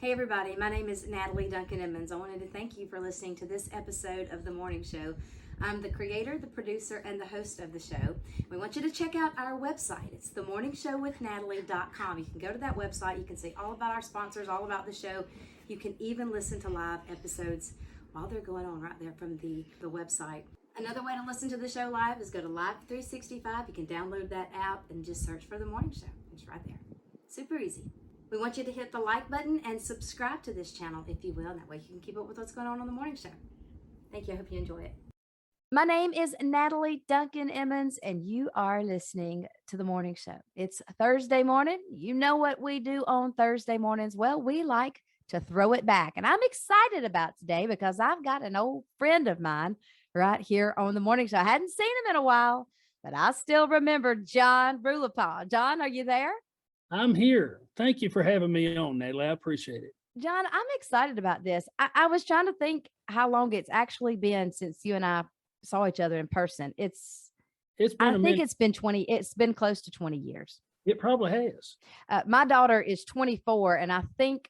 Hey everybody, my name is Natalie Duncan-Emmons. I wanted to thank you for listening to this episode of The Morning Show. I'm the creator, the producer, and the host of the show. We want you to check out our website. It's themorningshowwithnatalie.com. You can go to that website. You can see all about our sponsors, all about the show. You can even listen to live episodes while they're going on right there from the website. Another way to listen to the show live is go to Live 365. You can download that app and just search for The Morning Show. It's right there. Super easy. We want you to hit the like button and subscribe to this channel if you will. That way you can keep up with what's going on the morning show. Thank you. I hope you enjoy it. My name is Natalie Duncan-Emmons, and you are listening to The Morning Show. It's Thursday morning. You know what we do on Thursday mornings. Well, we like to throw it back. And I'm excited about today because I've got an old friend of mine right here on The Morning Show. I hadn't seen him in a while, but I still remember John Rulapaugh. John, are you there? I'm here. Thank you for having me on, Natalie. I appreciate it. John, I'm excited about this. I was trying to think how long it's actually been since you and I saw each other in person. It's been it's been close to 20 years. It probably has. My daughter is 24, and I think,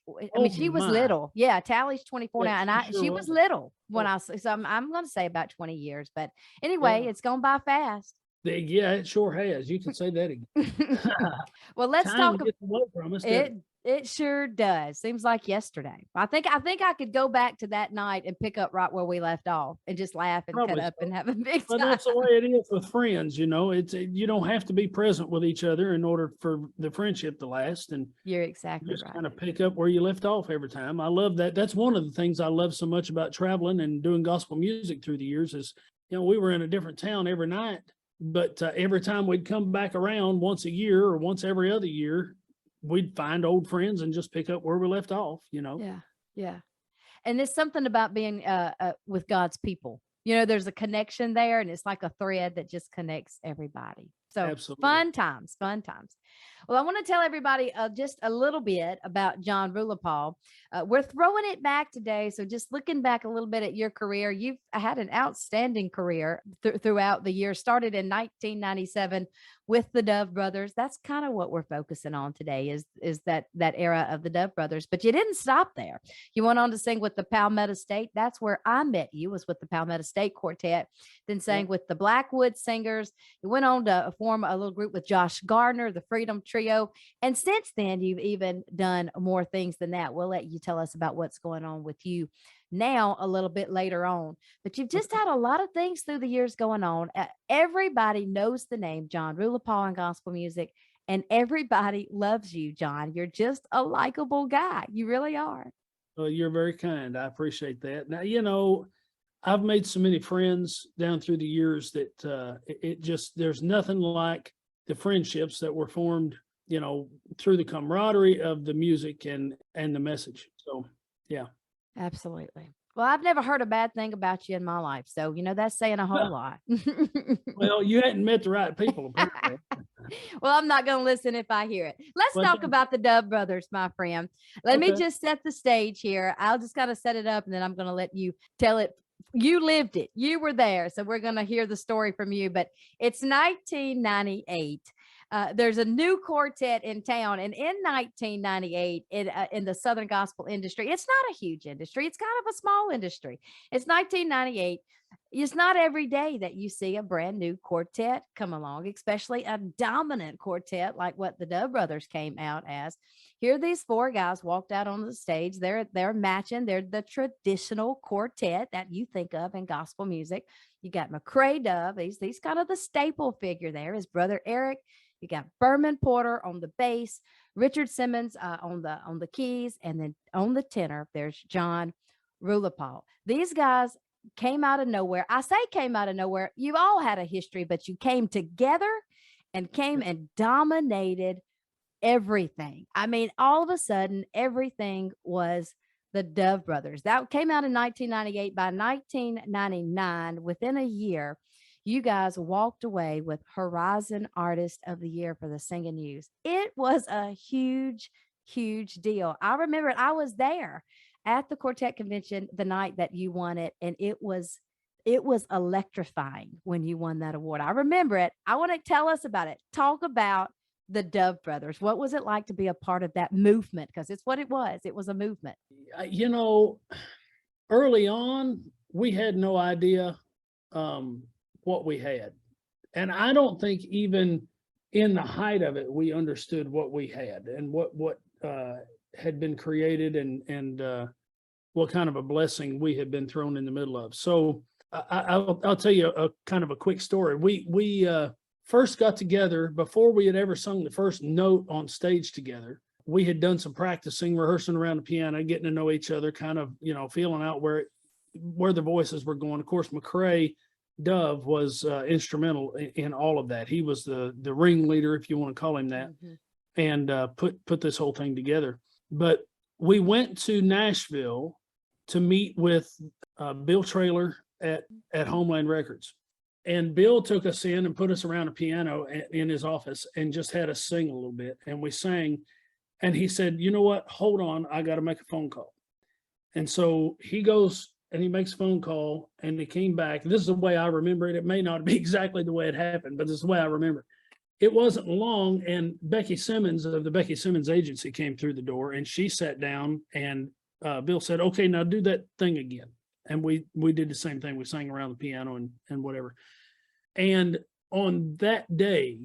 she was little. Yeah, Tally's 24 now, and she was little when so I'm going to say about 20 years. But anyway, It's gone by fast. Yeah, it sure has. You can say that again. Well, let's talk. It sure does. Seems like yesterday. I think I could go back to that night and pick up right where we left off and just laugh and cut up and have a big time. But that's the way it is with friends. You know, you don't have to be present with each other in order for the friendship to last. And you're exactly just right. Kind of pick up where you left off every time. I love that. That's one of the things I love so much about traveling and doing gospel music through the years is, we were in a different town every night. But every time we'd come back around once a year or once every other year, we'd find old friends and just pick up where we left off, Yeah. And there's something about being with God's people. There's a connection there, and it's like a thread that just connects everybody. So absolutely. Fun times. Well, I want to tell everybody just a little bit about John Rulapaugh. We're throwing it back today. So just looking back a little bit at your career, you've had an outstanding career throughout the year. Started in 1997 with the Dove Brothers. That's kind of what we're focusing on today is that era of the Dove Brothers. But you didn't stop there. You went on to sing with the Palmetto State. That's where I met you, was with the Palmetto State Quartet. Then sang with the Blackwood Singers. You went on to form a little group with Josh Gardner, the Freedom Trio. And since then, you've even done more things than that. We'll let you tell us about what's going on with you now a little bit later on. But you've just had a lot of things through the years going on. Everybody knows the name John Rulapaugh in gospel music, and everybody loves you, John. You're just a likable guy. You really are. Well, you're very kind. I appreciate that. Now, I've made so many friends down through the years that there's nothing like the friendships that were formed, through the camaraderie of the music and the message. So, yeah. Absolutely. Well, I've never heard a bad thing about you in my life. So, that's saying a whole lot. Well, you hadn't met the right people, apparently. Well, I'm not going to listen if I hear it. Let's talk about the Dove Brothers, my friend. Let me just set the stage here. I'll just kind of set it up, and then I'm going to let you tell it. You lived it. You were there. So we're going to hear the story from you. But it's 1998. There's a new quartet in town, and in 1998, in the Southern gospel industry, it's not a huge industry. It's kind of a small industry. It's 1998. It's not every day that you see a brand new quartet come along, especially a dominant quartet like what the Dove Brothers came out as. Here, these four guys walked out on the stage. They're matching. They're the traditional quartet that you think of in gospel music. You got McCrae Dove. He's kind of the staple figure there. His brother Eric. You got Berman Porter on the bass, Richard Simmons on the keys, and then on the tenor, there's John Rulapaugh. These guys came out of nowhere. I say came out of nowhere. You all had a history, but you came together and came and dominated everything. I mean, all of a sudden, everything was the Dove Brothers. That came out in 1998. By 1999, within a year, you guys walked away with Horizon Artist of the Year for the Singing Youth. It was a huge, huge deal. I remember it. I was there at the quartet convention the night that you won it, and it was electrifying when you won that award. I remember it. I want to tell us about it. Talk about the Dove Brothers? What was it like to be a part of that movement? Because it's what it was. It was a movement. You know, early on, we had no idea what we had. And I don't think even in the height of it, we understood what we had and what had been created and what kind of a blessing we had been thrown in the middle of. So I'll tell you a kind of a quick story. We first got together before we had ever sung the first note on stage together. We had done some practicing, rehearsing around the piano, getting to know each other, kind of, feeling out where the voices were going. Of course, McCrae Dove was instrumental in all of that. He was the ringleader, if you want to call him that, and put this whole thing together. But we went to Nashville to meet with Bill Traylor at Homeland Records. And Bill took us in and put us around a piano in his office and just had us sing a little bit. And we sang. And he said, you know what? Hold on. I got to make a phone call. And so he goes and he makes a phone call and he came back. This is the way I remember it. It may not be exactly the way it happened, but this is the way I remember it. It wasn't long. And Becky Simmons of the Becky Simmons Agency came through the door and she sat down and Bill said, okay, now do that thing again. And we did the same thing. We sang around the piano and whatever. And on that day,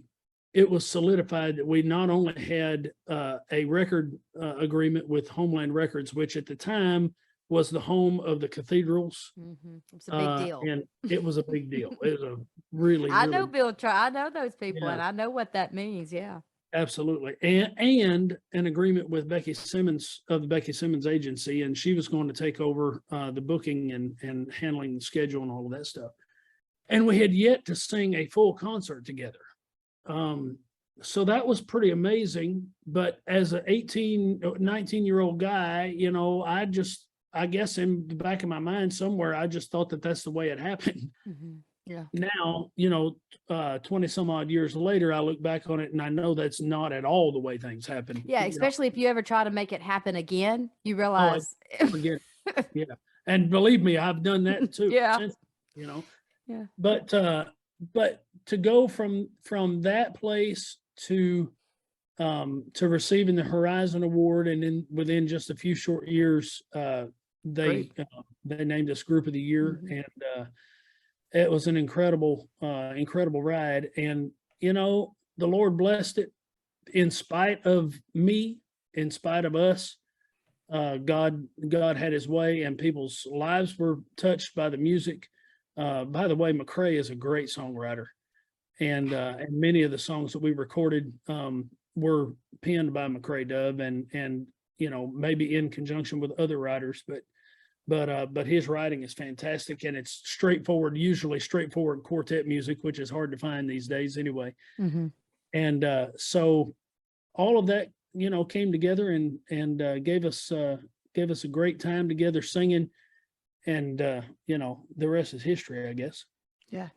it was solidified that we not only had a record agreement with Homeland Records, which at the time was the home of the Cathedrals. It's a big deal. And it was a big deal. It was a really, I know Bill I know those people and I know what that means. Yeah. Absolutely. And an agreement with Becky Simmons of the Becky Simmons Agency. And she was going to take over the booking and handling the schedule and all of that stuff. And we had yet to sing a full concert together. So that was pretty amazing. But as an 19-year-old guy, I guess in the back of my mind somewhere, I just thought that that's the way it happened. Yeah. Now, 20 some odd years later, I look back on it and I know that's not at all the way things happen. Yeah. Especially if you ever try to make it happen again, you realize. Forget. Yeah. And believe me, I've done that too. Yeah. Since, Yeah. But to go from that place to receiving the Horizon Award, and then within just a few short years, they named us Group of the Year, and it was an incredible ride. And the Lord blessed it in spite of me, in spite of us. God had His way, and people's lives were touched by the music. By the way, McCrae is a great songwriter, and many of the songs that we recorded were penned by McCrae Dove, and maybe in conjunction with other writers, but his writing is fantastic, and it's usually straightforward quartet music, which is hard to find these days anyway. And so all of that came together and gave us a great time together singing. And, the rest is history, I guess. Yeah.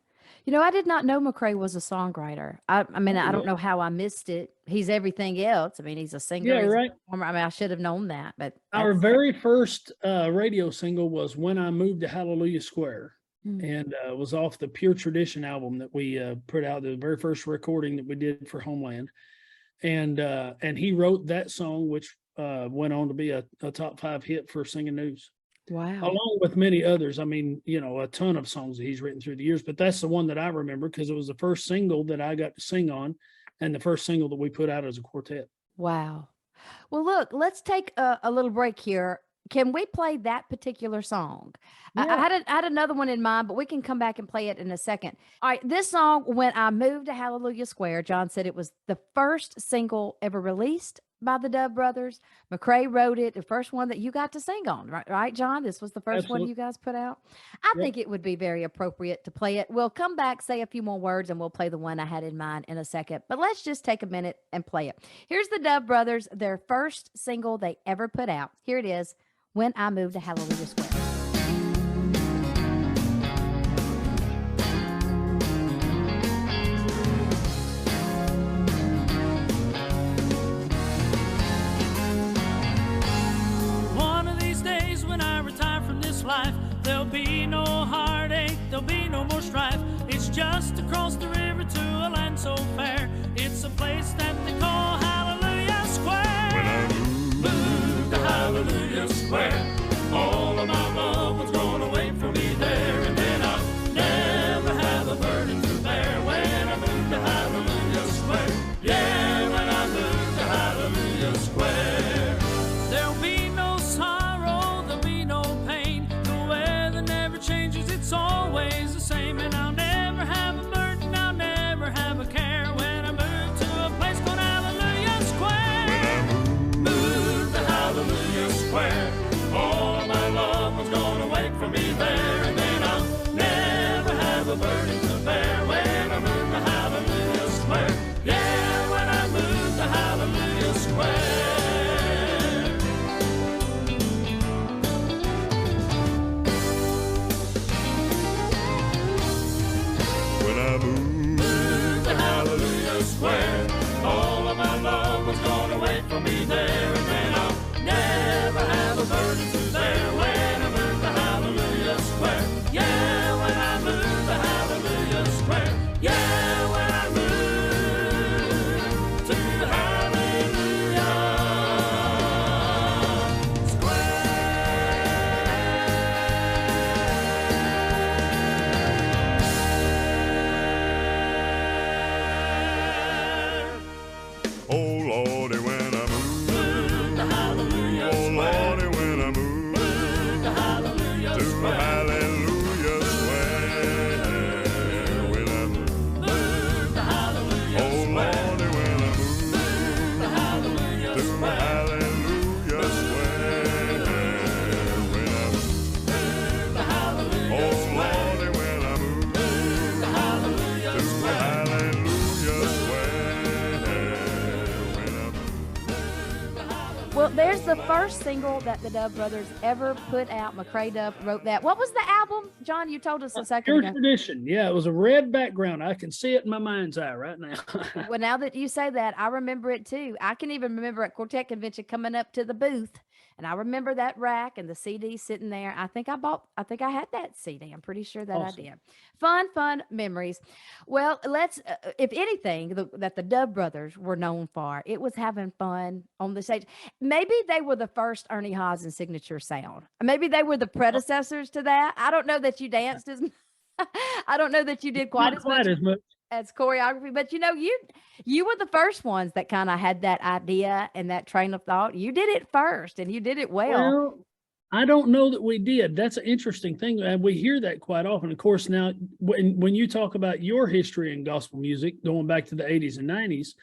I did not know McCrae was a songwriter. I don't know how I missed it. He's everything else. He's a singer. Yeah, right. I should have known that, but our very first radio single was When I Moved to Hallelujah Square. And it was off the Pure Tradition album that we put out, the very first recording that we did for Homeland. And he wrote that song, which went on to be a top 5 hit for Singing News. Wow. Along with many others. A ton of songs that he's written through the years, but that's the one that I remember because it was the first single that I got to sing on and the first single that we put out as a quartet. Wow. Well, look, let's take a little break here. Can we play that particular song? Yeah. I had another one in mind, but we can come back and play it in a second. All right. This song, When I Moved to Hallelujah Square, John said it was the first single ever released by the Dove Brothers. McCrae wrote it, the first one that you got to sing on, right, John? This was the first one you guys put out. I think it would be very appropriate to play it. We'll come back, say a few more words, and we'll play the one I had in mind in a second. But let's just take a minute and play it. Here's the Dove Brothers, their first single they ever put out. Here it is, When I Moved to Hallelujah Square. Life, there'll be no heartache, there'll be no more strife. It's just across the river to a land so fair. It's a place that they the burdens to bear when I move to Hallelujah Square. Yeah, when I move to Hallelujah Square. Yeah, when I move to Hallelujah Square. Oh Lordy, when I move To Hallelujah oh Square. Lordy, when I move To Hallelujah to Square. Hallelujah Square. When I move Move to Hallelujah oh Square. Lordy, when I move To Hallelujah to Square. Hallelujah Square. When I move To Hallelujah oh Square. Lordy, when I move To Hallelujah to Square. Hallelujah Square. When I move Well, there's the first single that the Dove Brothers ever put out. McCrae Dove wrote that. What was the album, John? You told us a second Pure ago. Tradition. Yeah, it was a red background. I can see it in my mind's eye right now. Well, now that you say that, I remember it too. I can even remember at Quartet Convention coming up to the booth, and I remember that rack and the CD sitting there. I think I had that CD. I'm pretty sure that Awesome. I did. Fun memories. Well, let's, if anything, that the Dove Brothers were known for, it was having fun on the stage. Maybe they were the first Ernie Haas and Signature Sound. Maybe they were the predecessors to that. I don't know that you danced as I don't know that you did quite Not as quite much as much. as choreography, but you were the first ones that kind of had that idea and that train of thought. You did it first, and you did it well. Well, I don't know that we did. That's an interesting thing, and we hear that quite often. Of course, now when you talk about your history in gospel music, going back to the 80s and 90s,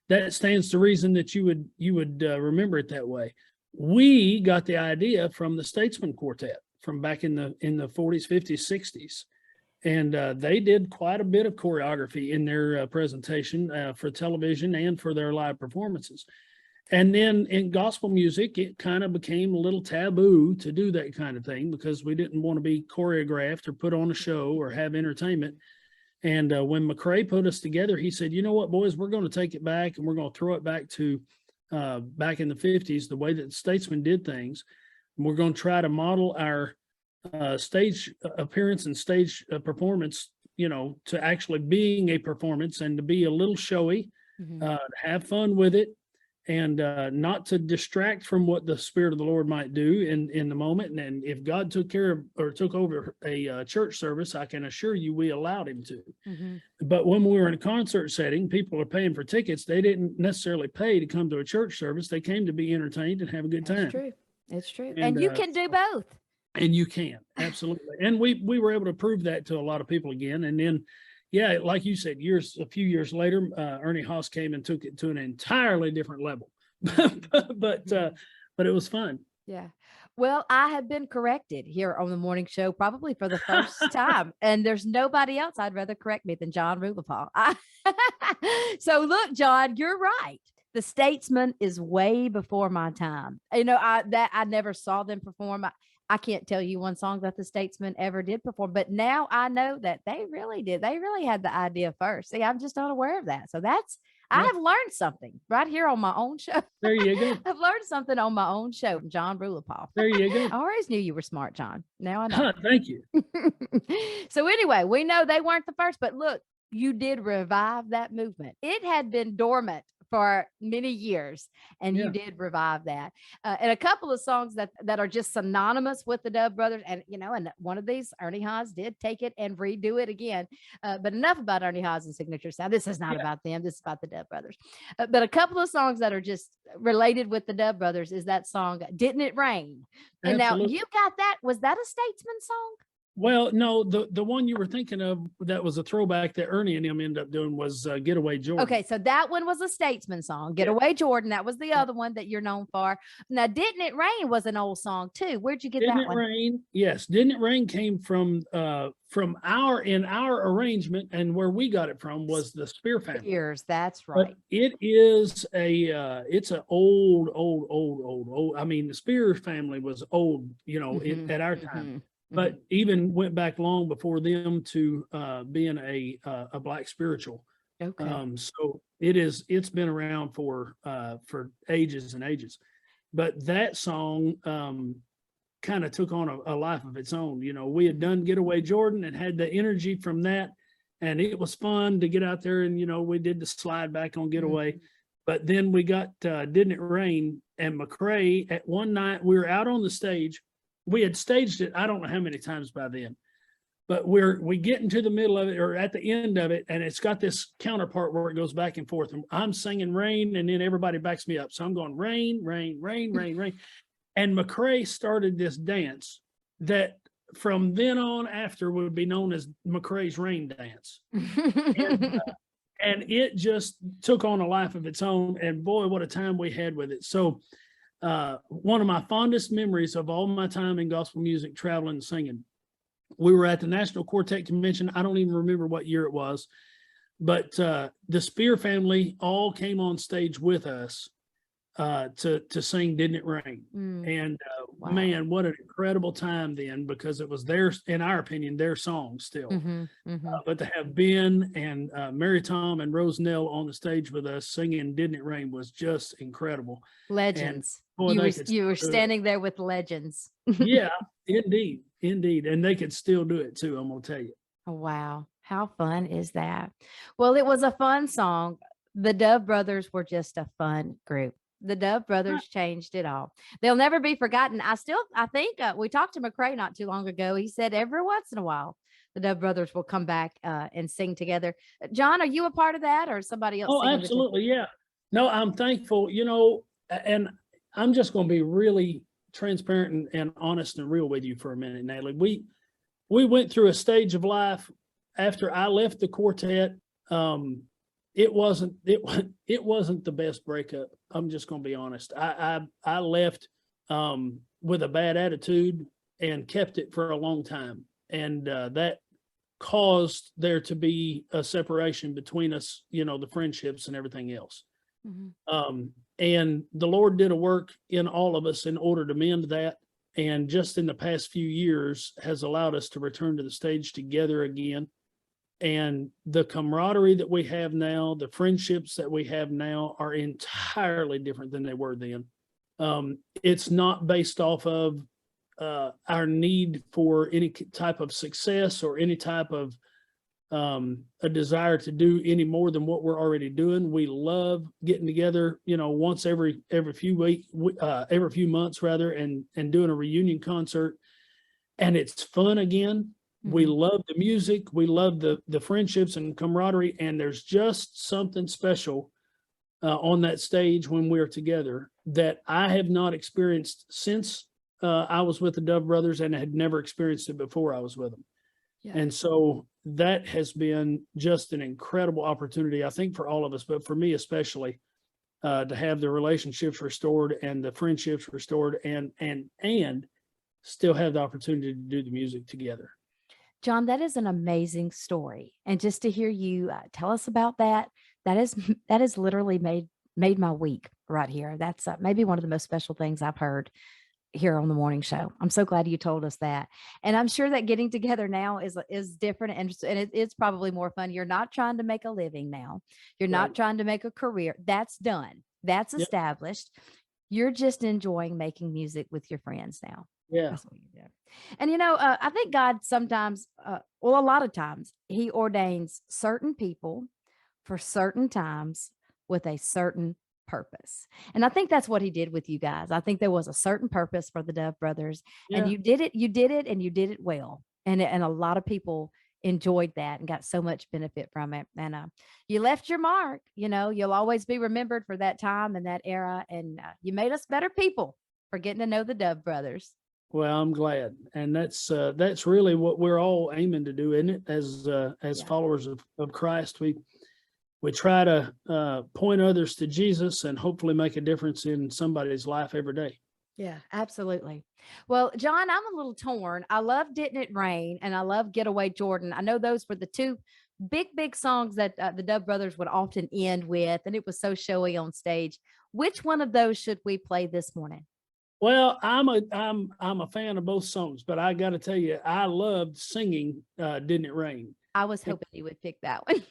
that stands to reason that you would remember it that way. We got the idea from the Statesman Quartet from back in the 40s, 50s, 60s. And they did quite a bit of choreography in their presentation for television and for their live performances. And then in gospel music, it kind of became a little taboo to do that kind of thing because we didn't want to be choreographed or put on a show or have entertainment. And when McCrae put us together, he said, you know what, boys, we're going to take it back and we're going to throw it back to back in the 50s, the way that Statesman did things. And we're going to try to model our stage appearance and stage performance, to actually being a performance and to be a little showy, have fun with it, and not to distract from what the Spirit of the Lord might do in the moment. And if God took care of or took over a church service, I can assure you we allowed him to. But when we were in a concert setting, people are paying for tickets. They didn't necessarily pay to come to a church service. They came to be entertained and have a good time. That's true. It's true. And you can do both. And you can, absolutely. And we were able to prove that to a lot of people again. And then, yeah, like you said, a few years later, Ernie Haas came and took it to an entirely different level. but it was fun. Yeah. Well, I have been corrected here on the morning show probably for the first time. And there's nobody else I'd rather correct me than John Rulapaugh. So look, John, you're right. The Statesman is way before my time. I never saw them perform. I can't tell you one song that the Statesman ever did perform, but now I know that they really did. They really had the idea first. See, I'm just not aware of that. So I have learned something right here on my own show. There you go. I've learned something on my own show from John Rulapaugh. There you go. I always knew you were smart, John. Now I know. Thank you. So anyway, we know they weren't the first, but look, you did revive that movement. It had been dormant for many years, and you did revive that. And a couple of songs that are just synonymous with the Dove Brothers, and and one of these, Ernie Haas did take it and redo it again. But enough about Ernie Haas and Signature Sound. This is not about them. This is about the Dove Brothers. But a couple of songs that are just related with the Dove Brothers is that song "Didn't It Rain?" And Absolutely. now you got that. Was that a Statesman song? Well, no, the one you were thinking of that was a throwback that Ernie and him ended up doing was Getaway Jordan. Okay, so that one was a Statesman song. Getaway Jordan, that was the other one that you're known for. Now, Didn't It Rain was an old song too. Where'd you get Didn't that It one? Rain? Yes, Didn't It Rain came from our arrangement, and where we got it from was the Spear family. Years, that's But right. it is it's an old. I mean, the Spear family was old, at our time. But even went back long before them to being a Black spiritual. Okay. So it's been around for ages and ages. but that song kind of took on a life of its own. You know, we had done Getaway Jordan and had the energy from that, and it was fun to get out there, and, you know, we did the slide back on Getaway. But then we got Didn't It Rain, and McCrae, at one night we were out on the stage. We had staged it, I don't know how many times by then, but we get into the middle of it or at the end of it, and it's got this counterpart where it goes back and forth. And I'm singing Rain, and then everybody backs me up. So I'm going rain, rain, rain, rain, rain. And McCrae started this dance that from then on after would be known as McCrae's Rain Dance. And it just took on a life of its own. And boy, what a time we had with it. So one of my fondest memories of all my time in gospel music, traveling and singing, we were at the National Quartet Convention. I don't even remember what year it was, but the Spear family all came on stage with us to sing Didn't It Rain? And Wow. man, what an incredible time then, because it was theirs, in our opinion, their song still. But to have Ben and Mary Tom and Rose Nell on the stage with us singing Didn't It Rain was just incredible. Legends. boy, You they were, could you were still do it. standing there with legends. Yeah, indeed. Indeed. And they could still do it too, I'm going to tell you. Oh, wow. How fun is that? Well, it was a fun song. The Dove Brothers were just a fun group. The Dove Brothers changed it all. They'll never be forgotten. I think we talked to McCrae not too long ago. He said every once in a while, the Dove Brothers will come back and sing together. John, are you a part of that or somebody else? Oh, singing with you? absolutely. Yeah. No, I'm thankful, and I'm just going to be really transparent and honest and real with you for a minute, Natalie. We went through a stage of life after I left the quartet. It wasn't the best breakup. I'm just going to be honest. I left with a bad attitude and kept it for a long time. And that caused there to be a separation between us, the friendships and everything else. Mm-hmm. And the Lord did a work in all of us in order to mend that. And just in the past few years has allowed us to return to the stage together again. And the camaraderie that we have now, the friendships that we have now are entirely different than they were then. It's not based off of our need for any type of success or any type of a desire to do any more than what we're already doing. We love getting together, once every few months rather, and doing a reunion concert. And it's fun again. We love the music. We love the friendships and camaraderie. And there's just something special on that stage when we're together that I have not experienced since I was with the Dove Brothers, and had never experienced it before I was with them. Yeah. And so that has been just an incredible opportunity, I think, for all of us, but for me especially, to have the relationships restored and the friendships restored, and still have the opportunity to do the music together. John, that is an amazing story. And just to hear you tell us about that is literally made my week right here. That's maybe one of the most special things I've heard here on the morning show. I'm so glad you told us that. And I'm sure that getting together now is different, and it's probably more fun. You're not trying to make a living now. You're not trying to make a career. That's done. That's established. You're just enjoying making music with your friends now. Yeah. That's what you do. And, I think God sometimes, a lot of times, he ordains certain people for certain times with a certain purpose. And I think that's what he did with you guys. I think there was a certain purpose for the Dove Brothers, and you did it, and you did it well. And a lot of people enjoyed that and got so much benefit from it. And you left your mark. You'll always be remembered for that time and that era. And you made us better people for getting to know the Dove Brothers. Well, I'm glad. And that's really what we're all aiming to do, isn't it? As followers of Christ, we try to point others to Jesus and hopefully make a difference in somebody's life every day. Yeah, absolutely. Well, John, I'm a little torn. I love Didn't It Rain and I love Getaway Jordan. I know those were the two big songs that the Dove Brothers would often end with, and it was so showy on stage. Which one of those should we play this morning? Well, I'm a fan of both songs, but I got to tell you, I loved singing Didn't It Rain. I was hoping you would pick that one.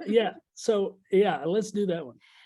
Yeah. So, let's do that one.